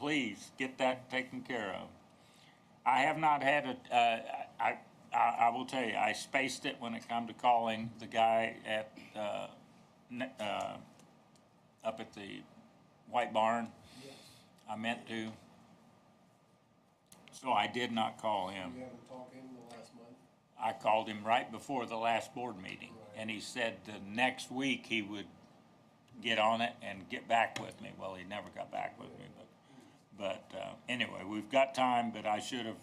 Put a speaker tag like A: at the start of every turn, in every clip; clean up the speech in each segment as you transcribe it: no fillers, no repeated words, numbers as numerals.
A: please get that taken care of. I have not had I will tell you, I spaced it when it come to calling the guy at, up at the White Barn. I meant to. So I did not call him.
B: You haven't talked to him in the last month?
A: I called him right before the last board meeting, and he said the next week he would get on it and get back with me. Well, he never got back with me, but anyway, we've got time, but I should have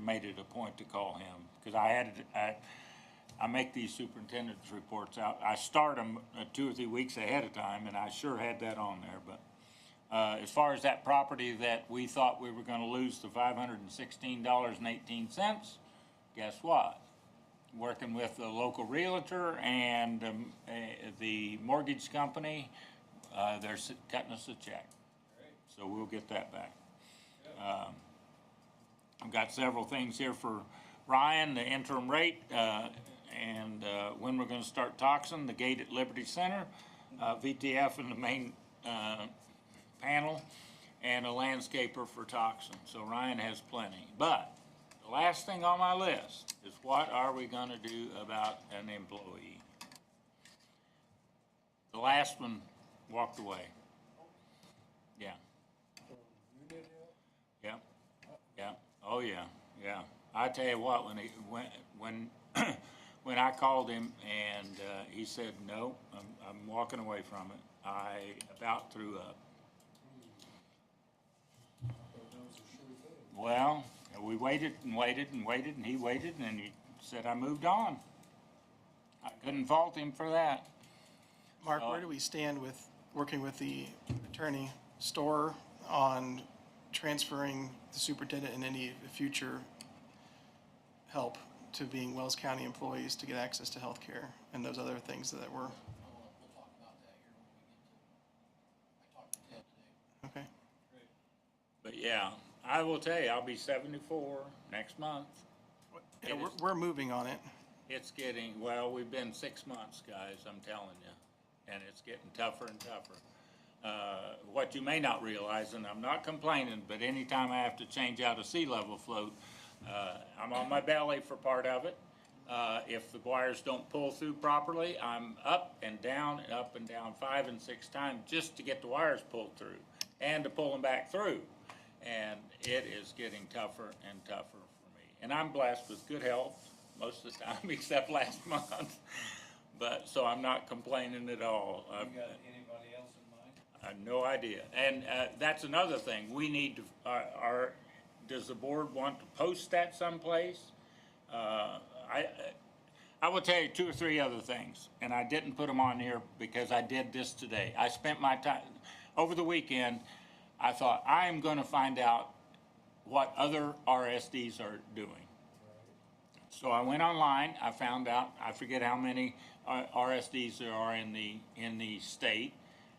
A: made it a point to call him, because I make these superintendent's reports out. I start them 2 or 3 weeks ahead of time, and I sure had that on there, but as far as that property that we thought we were gonna lose the $516.18, guess what? Working with the local realtor and the mortgage company, they're cutting us a check. So we'll get that back. I've got several things here for Ryan, the interim rate, and when we're gonna start toxin, the gate at Liberty Center, VTF in the main panel, and a landscaper for toxin. So Ryan has plenty. But the last thing on my list is, what are we gonna do about an employee? The last one walked away. Yeah. Yeah. Yeah. Oh yeah. Yeah. I tell you what, when when I called him and he said no, I'm walking away from it, I about threw up. Well, we waited and waited and waited, and he waited, and he said I moved on. I couldn't fault him for that.
C: Mark, where do we stand with working with the attorney Storr on transferring the superintendent and any future help to being Wells County employees to get access to health care and those other things that were?
D: We'll talk about that here when we get to, I talked to Ted today.
C: Okay.
A: But yeah, I will tell you, I'll be 74 next month.
C: Yeah, we're moving on it.
A: It's getting, well, we've been 6 months, guys, I'm telling you, and it's getting tougher and tougher. What you may not realize, and I'm not complaining, but anytime I have to change out a sea level float, I'm on my belly for part of it. If the wires don't pull through properly, I'm up and down 5 and 6 times just to get the wires pulled through and to pull them back through. And it is getting tougher and tougher for me. And I'm blessed with good health most of the time, except last month. But, so I'm not complaining at all.
E: You got anybody else in mind?
A: I have no idea. And that's another thing. We need to, does the board want to post that someplace? I will tell you 2 or 3 other things, and I didn't put them on here because I did this today. I spent my time, over the weekend, I thought, I'm gonna find out what other RSDs are doing. So I went online, I found out, I forget how many RSDs there are in the state.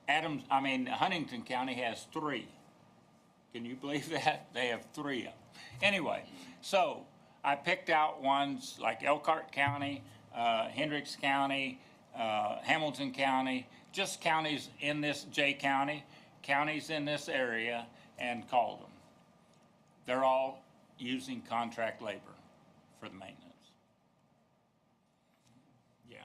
A: Huntington County has 3. Can you believe that? They have 3 of them. Anyway, so I picked out ones like Elkhart County, Hendricks County, Hamilton County, just counties in this, J County, counties in this area, and called them. They're all using contract labor for the maintenance. Yeah,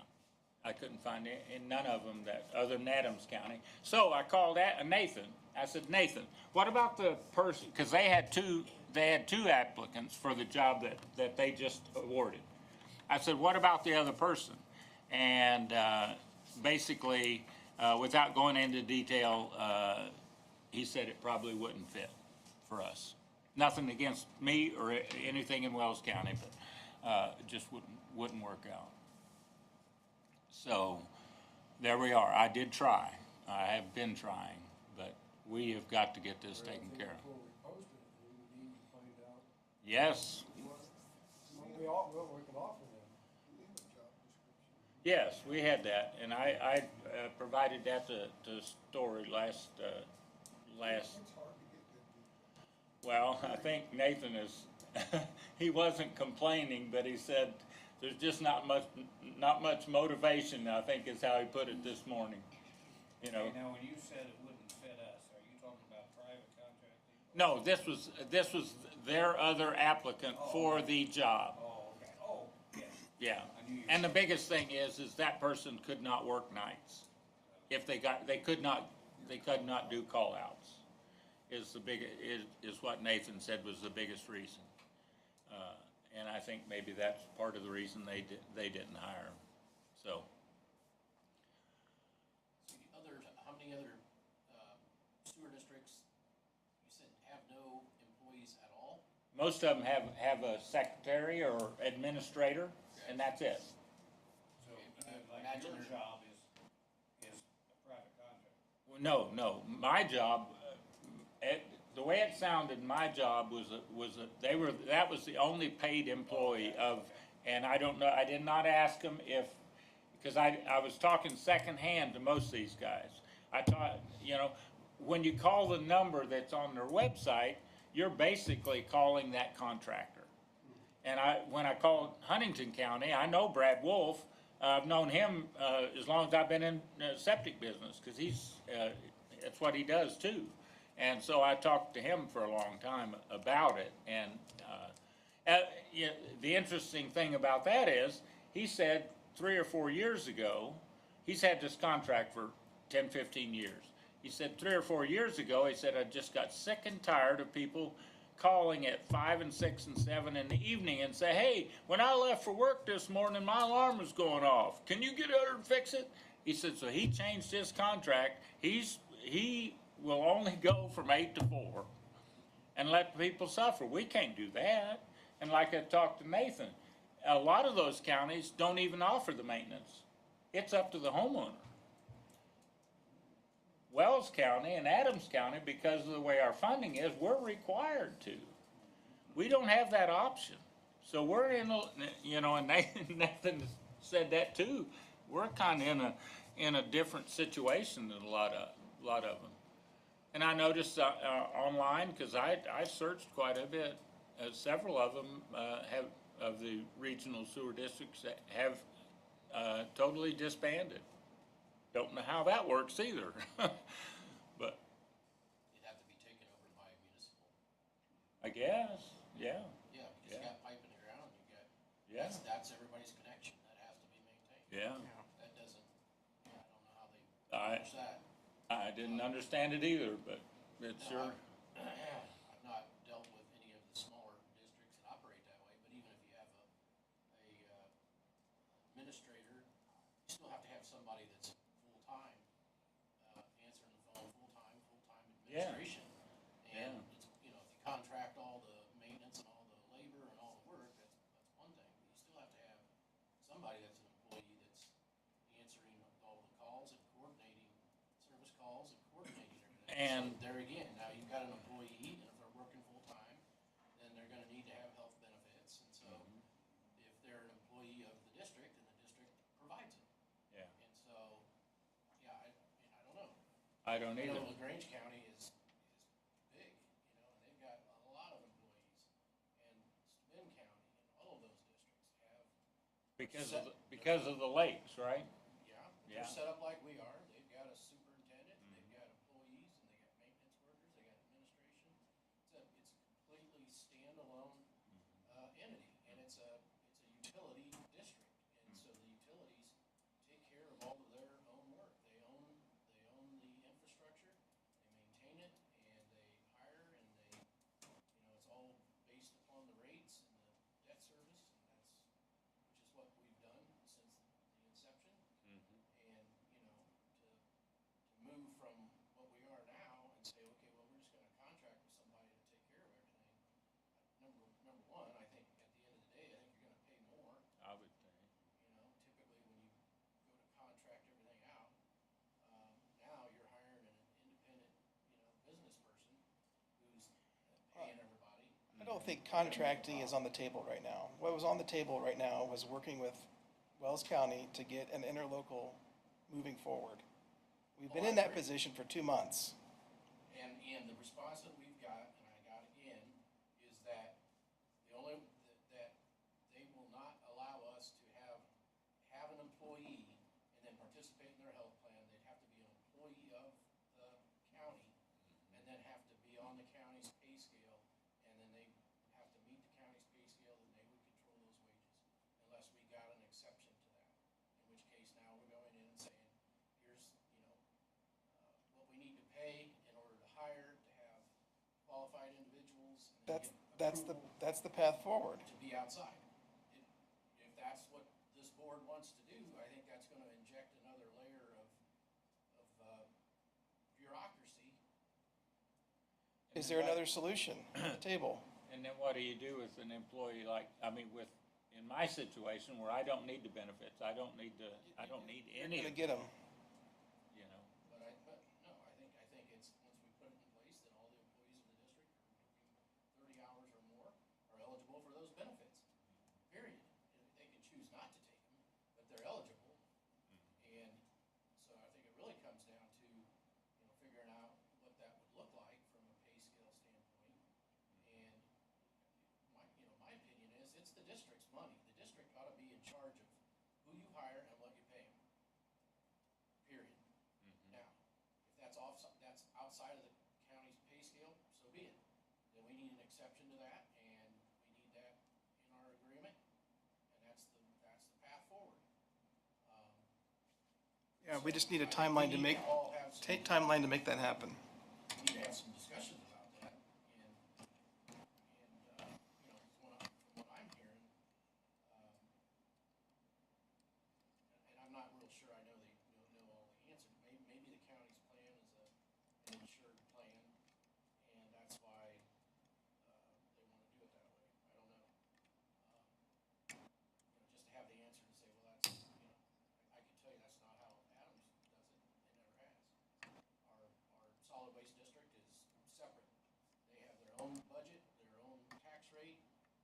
A: I couldn't find none of them that, other than Adams County. So I called Nathan. I said, Nathan, what about the person, because they had two applicants for the job that they just awarded. I said, what about the other person? And basically, without going into detail, he said it probably wouldn't fit for us. Nothing against me or anything in Wells County, but just wouldn't work out. So there we are. I did try. I have been trying, but we have got to get this taken care of.
B: Before we post it, we need to find out.
A: Yes.
B: We can offer them.
A: Yes, we had that, and I provided that to Story last. Well, I think Nathan is. He wasn't complaining, but he said there's just not much motivation. I think is how he put it this morning. You know.
E: Okay, now when you said it wouldn't fit us, are you talking about private contract?
A: No, this was their other applicant for the job.
E: Oh, okay, oh, yes.
A: Yeah.
E: I knew you
A: And the biggest thing is that person could not work nights. If they could not do call-outs. Is what Nathan said was the biggest reason. And I think maybe that's part of the reason they didn't hire him, so.
D: So the others, how many other sewer districts, you said have no employees at all?
A: Most of them have a secretary or administrator, and that's it.
E: So,
D: Okay,
E: like
D: imagine
E: your
D: there-
E: job is a private contract.
A: Well, no, my job, the way it sounded, my job that was the only paid employee of, and I don't know, I did not ask them because I was talking secondhand to most of these guys. I thought, when you call the number that's on their website, you're basically calling that contractor. And when I called Huntington County, I know Brad Wolf. I've known him as long as I've been in the septic business, because that's what he does too. And so I talked to him for a long time about it. And the interesting thing about that is, he said 3 or 4 years ago, he's had this contract for 10, 15 years. He said 3 or 4 years ago, he said, I just got sick and tired of people calling at 5 and 6 and 7 in the evening and say, hey, when I left for work this morning, my alarm was going off. Can you get out and fix it? He said, so he changed his contract. He will only go from 8 to 4 and let people suffer. We can't do that. And like I talked to Nathan, a lot of those counties don't even offer the maintenance. It's up to the homeowner. Wells County and Adams County, because of the way our funding is, we're required to. We don't have that option. So we're in and Nathan said that too. We're kind of in a different situation than a lot of them. And I noticed online, because I searched quite a bit, several of them of the regional sewer districts that have totally disbanded. Don't know how that works either. But
D: It'd have to be taken over by municipal.
A: I guess, yeah,
D: Yeah, because you got pipe in the ground,
A: yeah,
D: that's everybody's connection, that has to be maintained.
A: yeah.
D: That doesn't, I don't know how they
A: I,
D: manage that.
A: I didn't understand it either, but it's sure,
D: I've not dealt with any of the smaller districts that operate that way, but even if you have a administrator, you still have to have somebody that's full-time, answering the phone full-time
A: Yeah.
D: administration.
A: Yeah.
D: And it's, if you contract all the maintenance and all the labor and all the work, that's one thing, but you still have to have somebody that's an employee that's answering all the calls and coordinating service calls and coordinating everything.
A: And-
D: So there again, now you've got an employee, and if they're working full-time, then they're gonna need to have health benefits, and so if they're an employee of the district, then the district provides it.
A: yeah,
D: And so, yeah, I don't know.
A: I don't
D: I
A: either.
D: know LaGrange County is big, and they've got a lot of employees, and Steuben County and all of those districts have,
A: Because of the lakes, right?
D: yeah,
A: Yeah.
D: they're set up like we are. They've got a superintendent, they've got employees, and they got maintenance workers, they got administration. It's a completely standalone, entity, and it's a utility district, and so the utilities take care of all of their own work. They own the infrastructure, they maintain it, and they hire, and they, it's all based upon the rates and the debt service, and which is what we've done since the inception. And, to move from what we are now and say, okay, well, we're just gonna contract with somebody to take care of everything. Number one, I think at the end of the day, I think you're gonna pay more,
A: I would think.
D: typically when you go to contract everything out. Now you're hiring an independent, business person who's paying everybody.
C: I don't think contracting is on the table right now. What was on the table right now was working with Wells County to get an interlocal moving forward. We've been in that position for 2 months.
D: And the response that we've got, and I got again, is that that they will not allow us to have an employee and then participate in their health plan. They'd have to be an employee of the county and then have to be on the county's outside individuals. And they
C: That's
D: get
C: that's the path forward.
D: to be outside. If that's what this board wants to do, I think that's gonna inject another layer of bureaucracy.
C: Is there another solution on the table?
A: And then what do you do with an employee like, I mean, in my situation where I don't need the benefits, I don't need any
C: Gonna
A: of
C: get
A: it,
C: them.
A: you know?
D: But no, I think it's, once we put it in place, then all the employees of the district are working 30 hours or more are eligible for those benefits, period. They can choose not to take them, but they're eligible. And so I think it really comes down to, figuring out what that would look like from a pay scale standpoint. And my opinion is, it's the district's money. The district ought to be in charge of who you hire and what you pay them. Period. Now, if that's outside of the county's pay scale, so be it. Then we need an exception to that, and we need that in our agreement, and that's the path forward.
C: Yeah, we just need a
D: I think
C: timeline
D: we
C: to
D: need
C: make,
D: all have some-
C: timeline to make that happen.
D: We need to have some discussions about that, and from what I'm hearing, and I'm not real sure I know all the answers. Maybe the county's plan is an insured plan, and that's why they want to do it that way. I don't know. Just to have the answer to say, well, that's, I can tell you that's not how Adams does it. It never has. Our solid waste district is separate. They have their own budget, their own tax rate,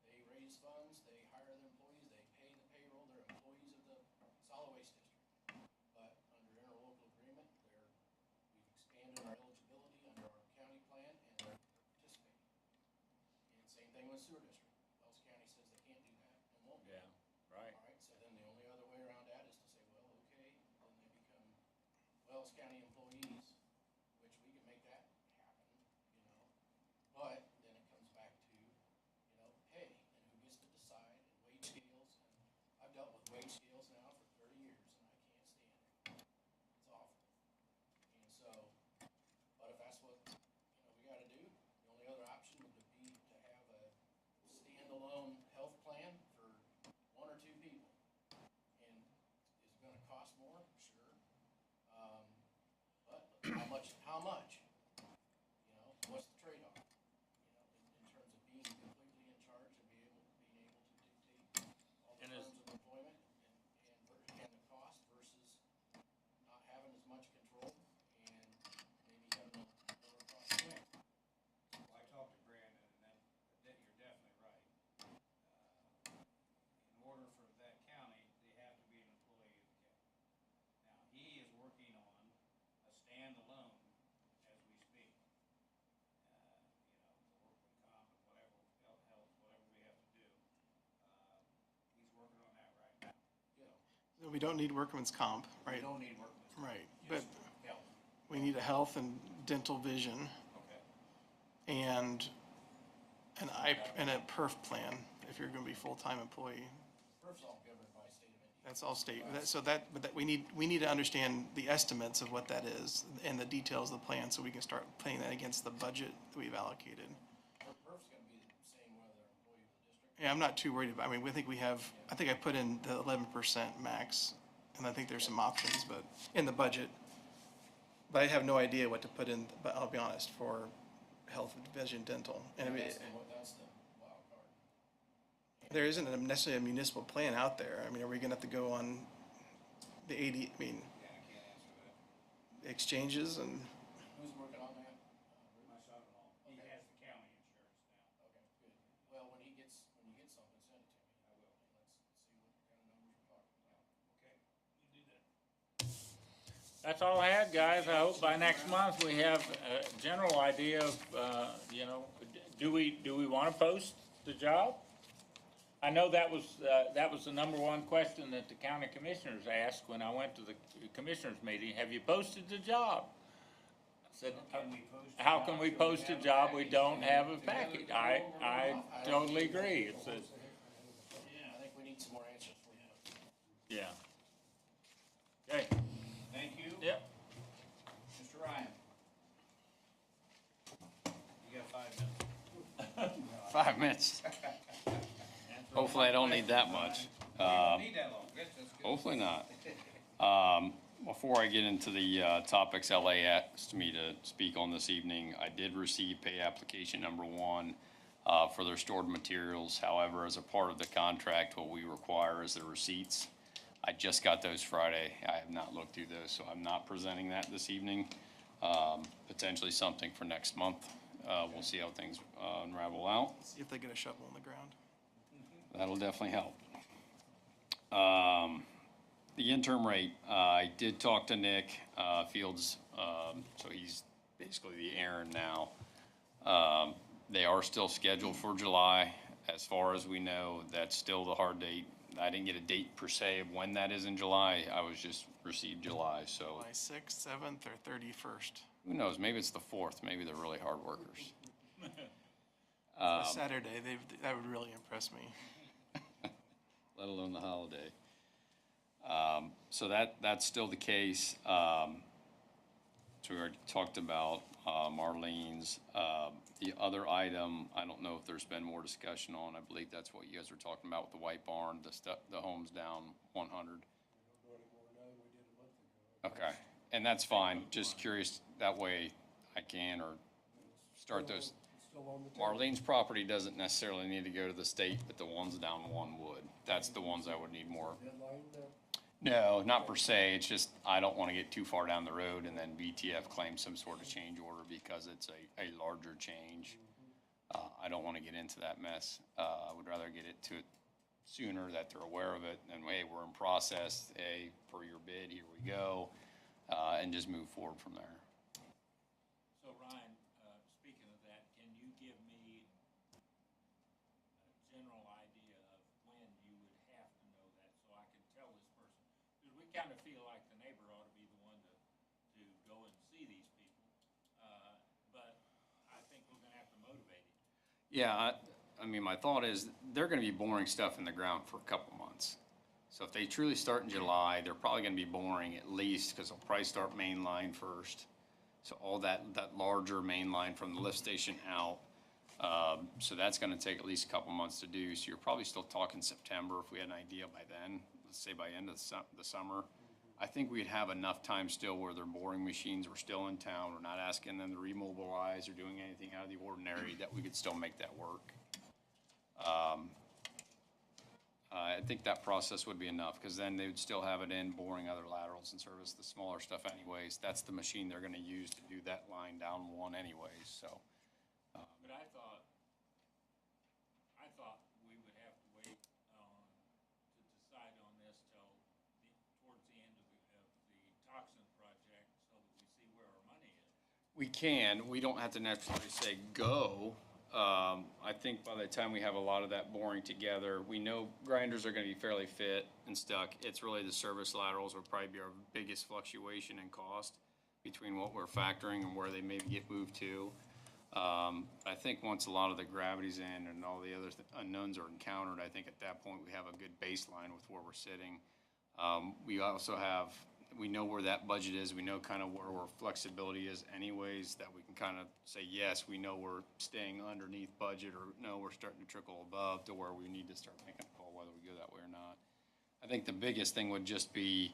D: they raise funds, they hire their employees, they pay the payroll, they're employees of the solid waste district. But under interlocal agreement, we've expanded our eligibility under our county plan, and they're participating. And same thing with sewer district. Wells County says they can't do that and won't do
A: Yeah,
D: that.
A: right.
D: All right, so then the only other way around that is to say, well, okay, then they become Wells County employees, which we can make that happen, But then it comes back to, pay and who gets to decide, and wage scales. And I've dealt with wage scales now for 30 years, and I can't stand it. It's awful. And so, but if that's what, we gotta do, the only other option would be to have a standalone health plan for one or two people. And is it gonna cost more? Sure. But how much? What's the trade-off? In terms of being completely in charge and being able to dictate all the
A: And is-
D: terms of employment and the cost versus not having as much control and maybe having a lower cost of living.
E: Well, I talked to Brandon, and that you're definitely right. In order for that county, they have to be an employee of the county. Now, he is working on a standalone as we speak. Workman comp and whatever, health, whatever we have to do. He's working on that right now.
C: We don't need workman's comp,
E: We
C: right?
E: don't need workman's comp.
C: Right, but
E: Just health.
C: we need a health and dental vision
E: Okay.
C: and a perf plan if you're gonna be full-time employee.
D: First all governed by state of Indiana.
C: That's all state, but we need to understand the estimates of what that is and the details of the plan so we can start playing that against the budget that we've allocated.
D: PERF's gonna be the same whether they're employee of the district.
C: Yeah, I'm not too worried about, I mean, I think I put in the 11% max, and I think there's some options, but, in the budget. But I have no idea what to put in, but I'll be honest, for health, vision, dental. And I mean,
D: That's the wild card.
C: there isn't necessarily a municipal plan out there. I mean, are we gonna have to go on the
E: Yeah, I can't answer that.
C: exchanges and,
D: Who's working on that?
E: My son-in-law, he has the county insurance now.
D: Okay, good. Well, when you get something, send it to me.
E: I will.
D: And let's see what kind of numbers we're talking about.
E: Okay, you do that.
A: That's all I had, guys. I hope by next month we have a general idea of, do we want to post the job? I know that was the number one question that the county commissioners asked when I went to the commissioners meeting. Have you posted the job? I said, how can we post a job? We don't have a package. I totally agree. It's a,
D: I think we need some more answers for you.
A: yeah. Okay,
E: Thank you.
A: yep.
E: Mr. Ryan. You got 5 minutes.
F: 5 minutes. Hopefully I don't need that much.
E: You don't need that long, that's good.
F: Hopefully not. Before I get into the topics LA asked me to speak on this evening, I did receive pay application number 1 for their stored materials. However, as a part of the contract, what we require is the receipts. I just got those Friday. I have not looked through those, so I'm not presenting that this evening. Potentially something for next month. We'll see how things unravel out.
C: See if they get a shovel in the ground.
F: That'll definitely help. The interim rate, I did talk to Nick Fields, so he's basically the Aaron now. They are still scheduled for July. As far as we know, that's still the hard date. I didn't get a date per se of when that is in July. I was just received July, so
C: July 6th, 7th, or 31st.
F: who knows? Maybe it's the 4th. Maybe they're really hard workers.
C: A Saturday, that would really impress me.
F: Let alone the holiday. So that's still the case. So we already talked about Marlene's. The other item, I don't know if there's been more discussion on. I believe that's what you guys were talking about with the White Barn, the homes down 100. Okay, and that's fine. Just curious, that way I can or start those.
B: Still on the table.
F: Marlene's property doesn't necessarily need to go to the state, but the ones down 1 would. That's the ones I would need more.
B: Deadline,
F: No, not per se. It's just I don't want to get too far down the road and then BTF claims some sort of change order because it's a larger change. I don't want to get into that mess. I would rather get it to it sooner that they're aware of it and, hey, we're in process. Hey, per your bid, here we go, and just move forward from there.
A: So Ryan, speaking of that, can you give me a general idea of when you would have to know that so I can tell this person? Because we kind of feel like the neighbor ought to be the one to go and see these people. But I think we're gonna have to motivate him.
F: Yeah, I mean, my thought is they're going to be boring stuff in the ground for a couple months. So if they truly start in July, they're probably going to be boring at least because they'll probably start main line first. So all that larger main line from the lift station out. So that's going to take at least a couple months to do. So you're probably still talking September if we had an idea by then. Let's say by end of the summer. I think we'd have enough time still where their boring machines were still in town. We're not asking them to remobilize or doing anything out of the ordinary, that we could still make that work. I think that process would be enough because then they would still have it in boring other laterals and service the smaller stuff anyways. That's the machine they're going to use to do that line down 1 anyways, so.
A: But I thought we would have to wait to decide on this till towards the end of the toxin project so that we see where our money is.
F: We can. We don't have to necessarily say go. I think by the time we have a lot of that boring together, we know grinders are going to be fairly fit and stuck. It's really the service laterals will probably be our biggest fluctuation in cost between what we're factoring and where they maybe get moved to. I think once a lot of the gravity's in and all the other unknowns are encountered, I think at that point we have a good baseline with where we're sitting. We also have, we know where that budget is. We know kind of where our flexibility is anyways, that we can kind of say, yes, we know we're staying underneath budget, or no, we're starting to trickle above to where we need to start making a call whether we go that way or not. I think the biggest thing would just be,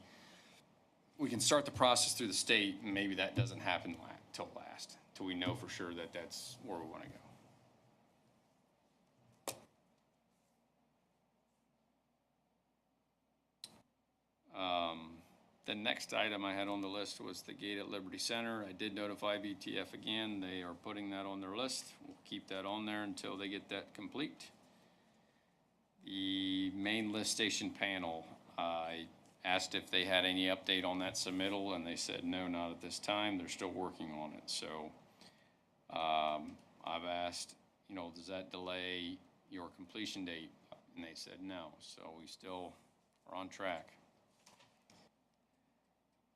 F: we can start the process through the state, and maybe that doesn't happen till we know for sure that that's where we want to go. The next item I had on the list was the gate at Liberty Center. I did notify BTF again. They are putting that on their list. We'll keep that on there until they get that complete. The main lift station panel, I asked if they had any update on that submittal, and they said no, not at this time. They're still working on it. So I've asked, does that delay your completion date? And they said no. So we still are on track.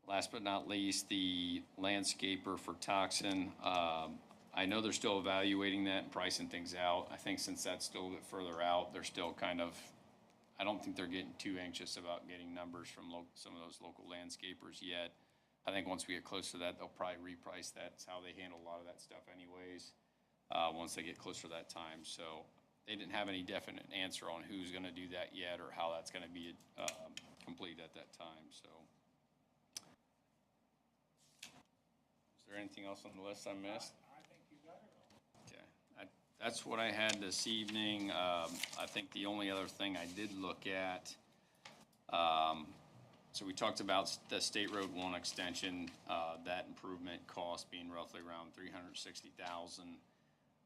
F: Last but not least, the landscaper for Toxin. I know they're still evaluating that and pricing things out. I think since that's still a bit further out, they're still kind of, I don't think they're getting too anxious about getting numbers from some of those local landscapers yet. I think once we get close to that, they'll probably reprice that. That's how they handle a lot of that stuff anyways. once they get closer to that time. So they didn't have any definite answer on who's gonna do that yet or how that's gonna be, complete at that time, so. Is there anything else on the list I missed?
A: I think you got it all.
F: Okay, that's what I had this evening. I think the only other thing I did look at, so we talked about the State Road 1 extension, that improvement cost being roughly around $360,000.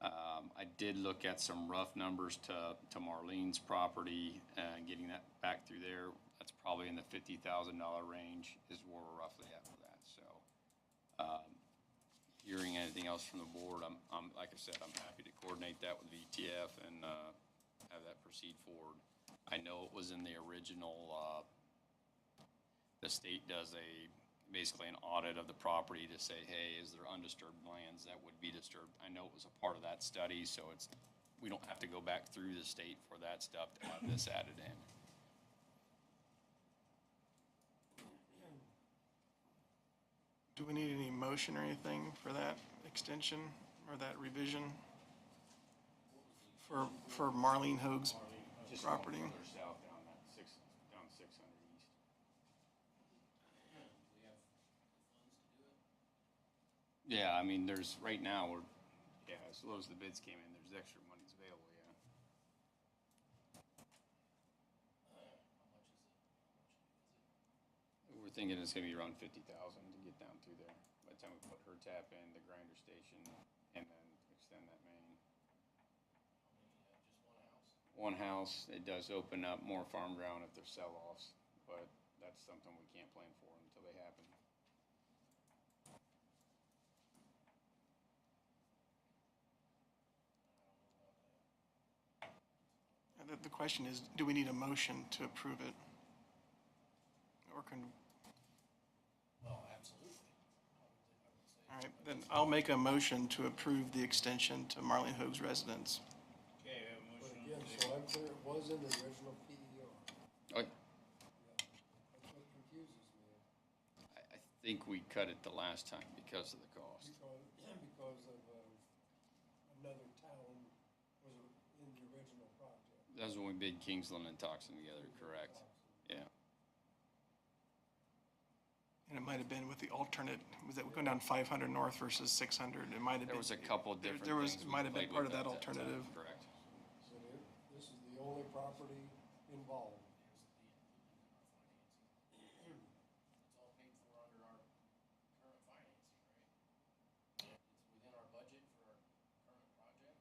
F: I did look at some rough numbers to Marlene's property and getting that back through there. That's probably in the $50,000 range is where we're roughly at for that, so. Hearing anything else from the board, I'm, like I said, I'm happy to coordinate that with VTF and, have that proceed forward. I know it was in the original, the state does basically an audit of the property to say, hey, is there undisturbed lands that would be disturbed? I know it was a part of that study, so we don't have to go back through the state for that stuff to have this added in.
C: Do we need any motion or anything for that extension or that revision? For Marlene Hoag's property?
F: Further south down down 600 east.
D: We have the funds to do it.
F: Yeah, I mean, right now, as low as the bids came in, there's extra monies available, yeah.
D: How much is it?
F: We're thinking it's gonna be around 50,000 to get down through there. By the time we put her tap in, the grinder station, and then extend that main.
D: Just one house?
F: One house, it does open up more farm ground if there's sell-offs, but that's something we can't plan for until they happen.
C: The question is, do we need a motion to approve it? Or can,
D: Well, absolutely. I would say.
C: all right, then I'll make a motion to approve the extension to Marlene Hoag's residence.
E: Okay, we have a
B: But
E: motion on
B: again,
E: the
B: so
E: table.
B: I'm clear, it was in the original PER.
F: Oh,
B: That's what confuses me,
F: I think we cut it the last time because of the cost.
B: because of, another town was in the original project.
F: That was when we bid Kingsland and Toxin together, correct? Yeah.
C: And it might have been with the alternate, was that going down 500 north versus 600? It might have been.
F: There was a couple different
C: There was,
F: things
C: it
F: we
C: might have been
F: played
C: part of
F: with
C: that
F: at time,
C: alternative.
F: Correct.
B: So this is the only property involved.
D: It's all paid for under our current financing, right? It's within our budget for our current project.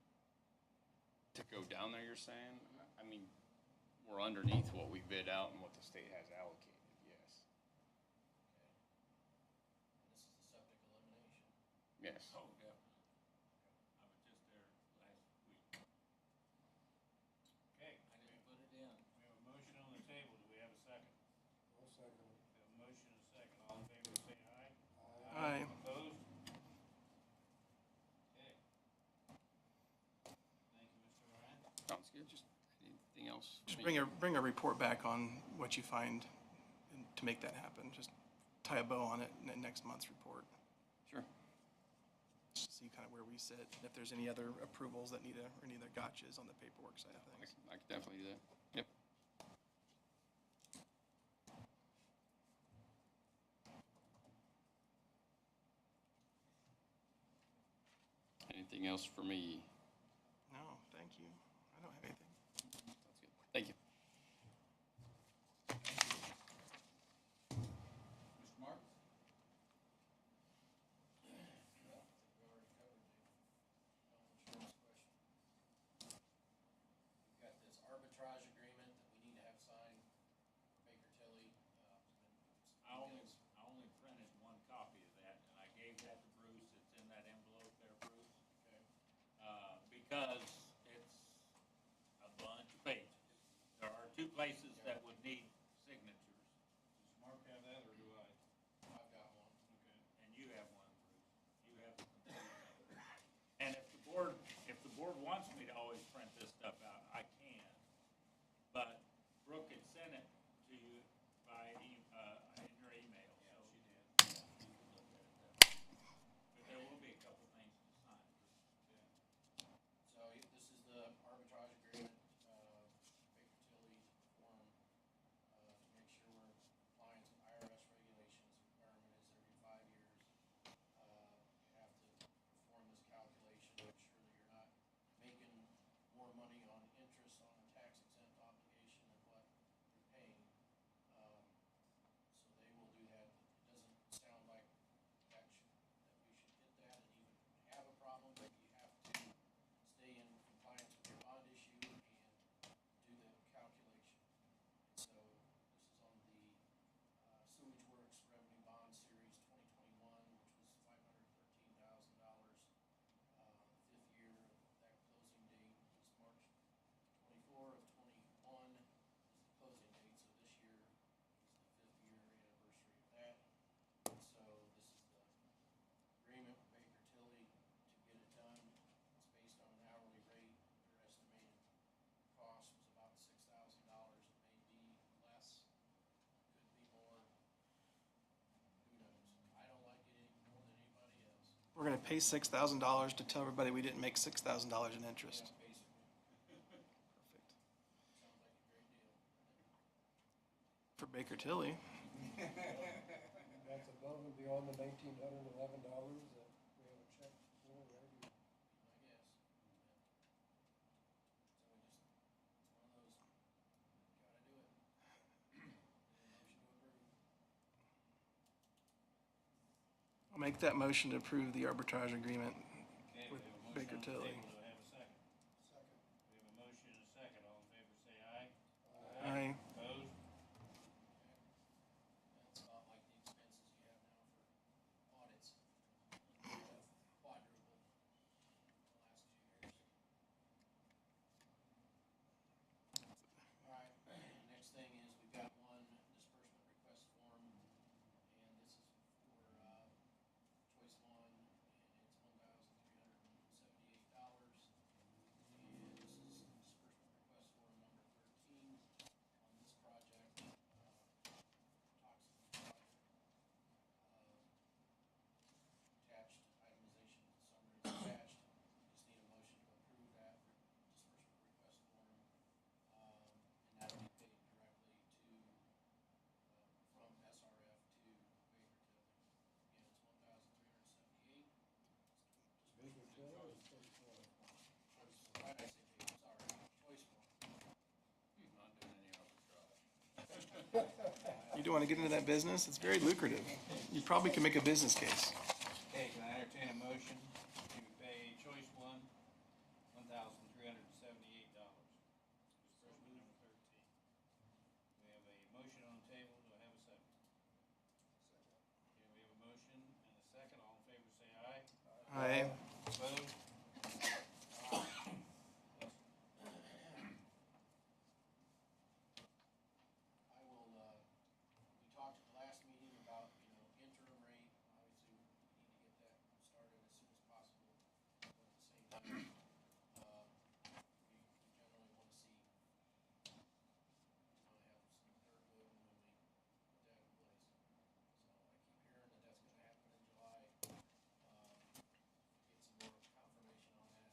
F: To go down there, you're saying? I mean, we're underneath what we bid out and what the state has allocated, yes.
D: And this is the septic elimination.
F: Yes.
A: Oh, yeah. I was just there last week.
E: Okay,
D: I didn't put it in.
E: we have a motion on the table. Do we have a second?
B: I'll second it.
E: We have a motion and a second. All in favor, say aye.
C: Aye.
E: Opposed? Okay. Thank you, Mr. Ryan.
F: Sounds good. Just anything else?
C: Just bring a report back on what you find and to make that happen. Just tie a bow on it in next month's report.
F: Sure.
C: Just to see kind of where we sit, and if there's any other approvals that need any other gotchas on the paperwork side of things.
F: I could definitely do that. Yep. Anything else for me?
C: No, thank you. I don't have anything.
F: Sounds good. Thank you.
E: Mr. Mark?
D: We already covered the health insurance question. We've got this arbitrage agreement that we need to have signed for Baker Tilly.
A: I only printed one copy of that, and I gave that to Bruce. It's in that envelope there, Bruce.
D: Okay.
A: Because it's a bunch of pages. There are two places that would need signatures,
E: Does Mark have that, or do I?
D: I've got one.
E: Okay.
A: and you have one, Bruce. You have the complete one. And if the board wants me to always print this stuff out, I can. But Brooke had sent it to you in your email, so.
E: Yeah, she did.
A: Yeah, you can look at it there. But there will be a couple things to sign.
E: Okay.
C: we're gonna pay $6,000 to tell everybody we didn't make $6,000 in interest.
D: Basically,
C: Perfect.
D: sounds like a great deal.
C: For Baker Tilly.
B: That's above and beyond the $1,911 that we have a check for, right?
D: I guess. So we just, it's one of those, gotta do it. Motion to approve.
C: I'll make that motion to approve the arbitrage agreement.
E: Okay,
C: With
E: we have a motion
C: Baker
E: on the
C: Tilly.
E: table. Do I have a second?
B: Second.
E: We have a motion and a second. All in favor, say aye.
C: Aye.
E: Opposed?
D: That's about like the expenses you have now for audits. Quadrupled the last few years. All right, next thing is we've got one disbursement request form, and this is for, choice one, and it's $1,378. And this is disbursement request form number 13 on this project, talks about, attached itemization summary is attached. Just need a motion to approve that disbursement request form. And that'll be paid directly to, from SRF to Baker Tilly. Again, it's $1,378.
B: Baker Tilly or Choice One?
D: Why did I say Baker? Sorry, choice one.
F: Not doing any arbitrage.
C: You don't wanna get into that business? It's very lucrative. You probably can make a business case.
E: Okay, can I entertain a motion to pay choice one, $1,378, disbursement number 13. We have a motion on the table. Do I have a second? Okay, we have a motion and a second. All in favor, say aye.
C: Aye.
E: Opposed?
D: I will, we talked at the last meeting about, interim rate. Obviously, we need to get that started as soon as possible. But at the same time, we generally want to see, have some dirt moving when we put that in place. So I keep hearing that that's gonna happen in July. Get some more confirmation on that.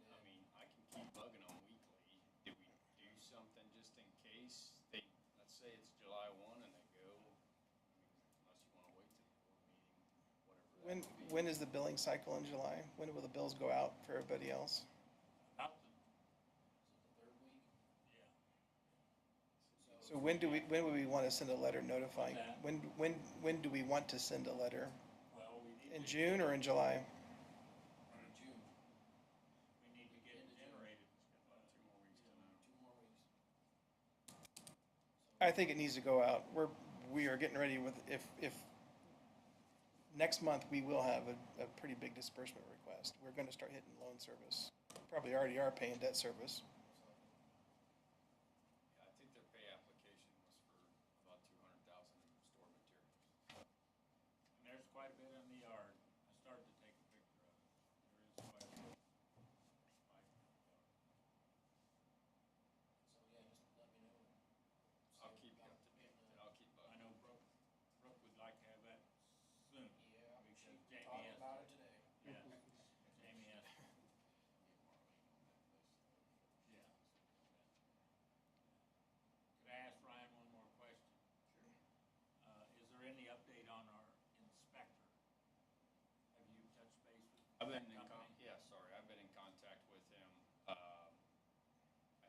F: I mean, I can keep bugging them weekly. Do we do something just in case they, let's say it's July 1 and they go, I mean, unless you wanna wait till the board meeting, whatever that
C: When,
F: would be.
C: when is the billing cycle in July? When will the bills go out for everybody else?
A: About the-
D: Is it the third week?
A: yeah.
C: So when would we wanna send a letter notifying?
A: That.
C: When do we want to send a letter?
A: Well, we need
C: In
A: to,
C: June or in July?
D: In June,
A: we need to get it generated.
F: About 2 more weeks to know.
D: 2 more weeks.
C: I think it needs to go out. We are getting ready with, if, next month, we will have a pretty big disbursement request. We're gonna start hitting loan service. Probably already are paying debt service.
F: Yeah, I think their pay application was for about 200,000 in store materials.
A: And there's quite a bit in the yard. I started to take a picture of it. There is quite a bit.
D: So, yeah, just let me know.
F: I'll keep you up to date. I'll keep
A: I
F: bugging.
A: know Brooke would like to have that soon.
D: Yeah, we
A: Because
D: should
A: Jamie
D: talk
A: has,
D: about it today.
A: yeah, Jamie has, yeah. Could I ask Ryan one more question? Sure. Is there any update on our inspector? Have you touched base with
F: I've
A: that
F: been in
A: company?
F: I've been in contact with him. I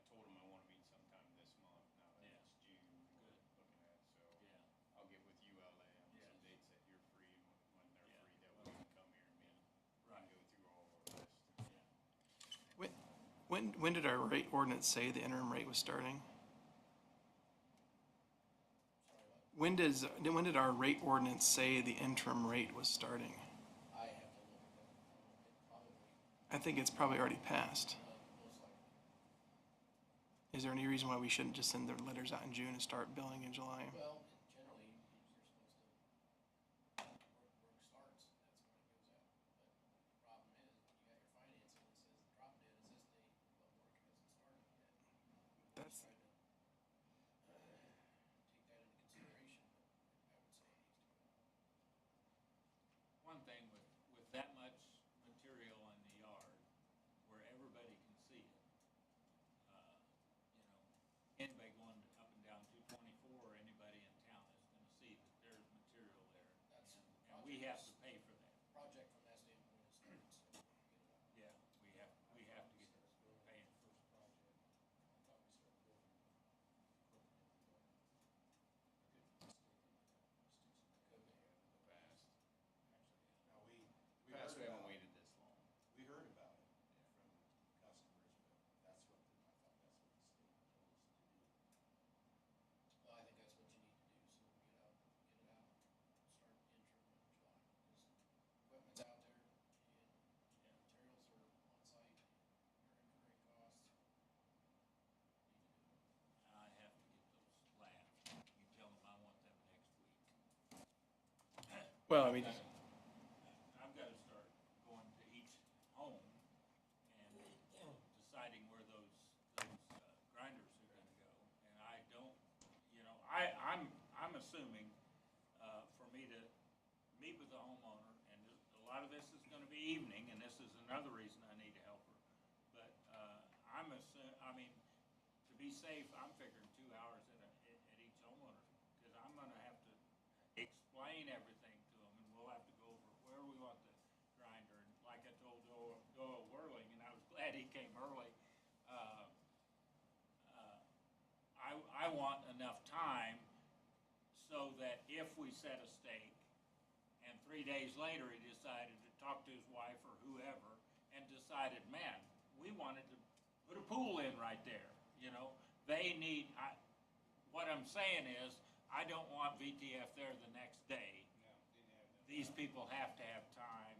F: told him I wanna meet sometime this month, now that
A: Yeah.
F: it's June, we're looking at, so.
A: Yeah.
F: I'll get with ULA on
A: Yes.
F: some dates that you're free and when they're
A: Yeah.
F: free, that we can come here and meet.
A: Right.
F: And go through all of our list.
A: Yeah.
C: When did our rate ordinance say the interim rate was starting?
D: Sorry, what?
C: When did our rate ordinance say the interim rate was starting?
D: I have to look at that. It probably,
C: I think it's probably already passed.
D: most likely.
C: Is there any reason why we shouldn't just send the letters out in June and start billing in July?
D: Well, generally, you're supposed to, work starts, that's when it goes out. But the problem is, when you got your financing, it says the drop dead is this date, but work hasn't started yet.
C: That's-
D: Try to, take that into consideration, but I would say it needs to go out.
A: One thing with that
C: Well, I mean,
A: I've got to start going to each home and deciding where those grinders are gonna go. And I don't, you know, I'm assuming, for me to meet with the homeowner, and a lot of this is gonna be evening, and this is another reason I need a helper. But, I mean, to be safe, I'm figuring 2 hours at each homeowner, because I'm gonna have to explain everything to them, and we'll have to go over where we want the grinder. And like I told Doyle Whirling, and I was glad he came early, I want enough time so that if we set a stake, and 3 days later he decided to talk to his wife or whoever, and decided, man, we wanted to put a pool in right there, you know? They need, what I'm saying is, I don't want VTF there the next day.
E: No, didn't have that.
A: These people have to have time,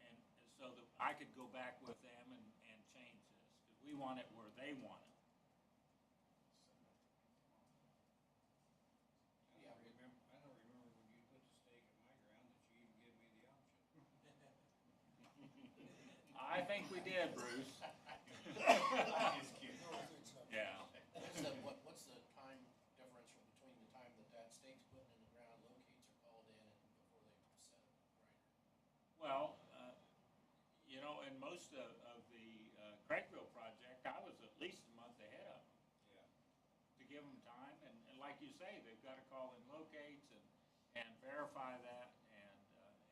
A: and so that I could go back with them and change this, because we want it where they want it.
E: I don't remember when you put the stake in my ground that you even gave me the option.
A: I think we did, Bruce.
E: Just kidding.
A: Yeah.
D: What's the time differential between the time that stake's put in the ground, locates are called in, and before they set up the grinder?
A: Well, you know, in most of the Craigville project, I was at least a month ahead of them
E: Yeah.
A: to give them time. And like you say, they've got to call in locates and verify that.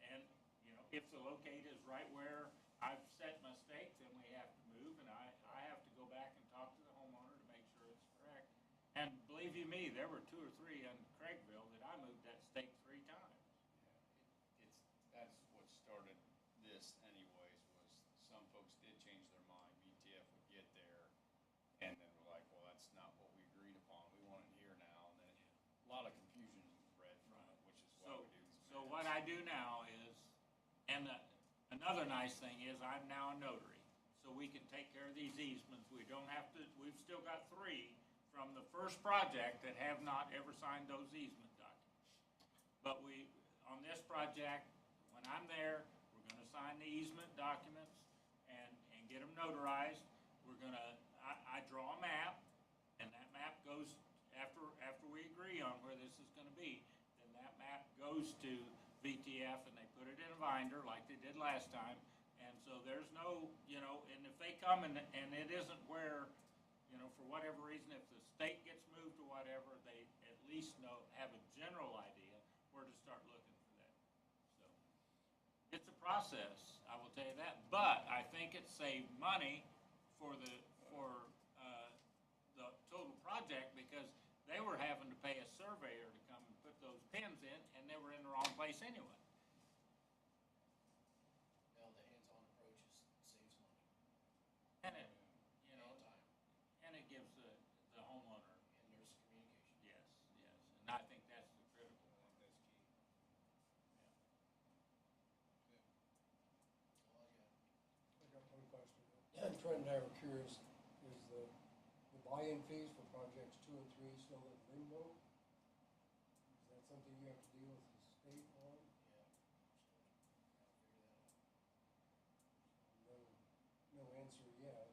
A: And, you know, if the locate is right where I've set my stake, then we have to move. And I have to go back and talk to the homeowner to make sure it's correct. And believe you me, there were 2 or 3 in Craigville that I moved that stake 3 times.
F: That's what started this anyways, was some folks did change their mind. VTF would get there and then we're like, well, that's not what we agreed upon. We want it here now. And then a lot of confusion bred from it, which is why we do these.
A: So what I do now is, and another nice thing is I'm now a notary. So we can take care of these easements. We don't have to, we've still got 3 from the first project that have not ever signed those easement documents. But on this project, when I'm there, we're gonna sign the easement documents and get them notarized. We're gonna, I draw a map, and that map goes, after we agree on where this is gonna be, then that map goes to VTF and they put it in a binder like they did last time. And so there's no, you know, and if they come and it isn't where, you know, for whatever reason, if the stake gets moved or whatever, they at least have a general idea where to start looking for that. So it's a process, I will tell you that, but I think it saved money for the total project, because they were having to pay a surveyor to come and put those pins in, and they were in the wrong place anyway.
D: Now, the hands-on approach saves money
A: And it, you know,
D: and time,
A: and it gives the homeowner,
D: and there's communication.
A: yes, and I think that's the critical
E: I
A: one.
E: think that's key.
D: That's all I got.
B: I got one question. Trent and I were curious, is the buy-in fees for projects 2 and 3 still in limbo? Is that something you have to deal with the state on?
D: Yeah. Gotta figure that out.
B: No answer yet.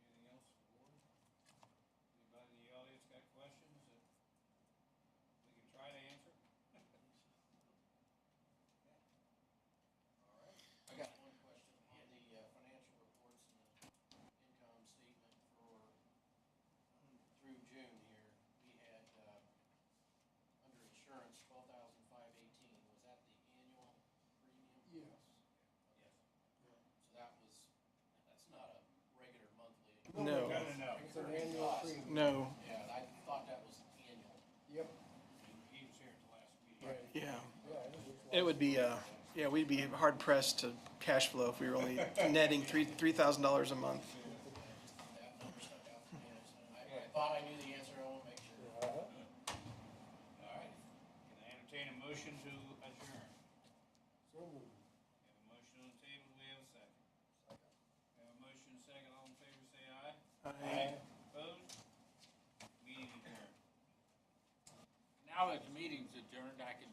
E: Anything else for the board? Anybody in the audience got questions that we can try to answer?
D: All right. I got one question on the financial reports and the income statement for through June here. We had under insurance 12,518. Was that the annual premium?
B: Yes.
D: Yes. So that's not a regular monthly.
C: No.
E: No.
B: It's an annual premium.
C: no,
D: Yeah, I thought that was annual.
B: Yep.
E: He was here at the last meeting.
B: Right.
C: yeah.
B: Yeah,
C: It would be, yeah, we'd be hard pressed to cash flow if we were only netting $3,000 a month.
D: That number stuck out to me. I thought I knew the answer. I want to make sure.
E: All right. Can I entertain a motion to adjourn?
B: So moved.
E: We have a motion on the table. Do we have a second? We have a motion, second. All in favor, say aye.
C: Aye.
E: Opposed?
A: meeting's adjourned, I can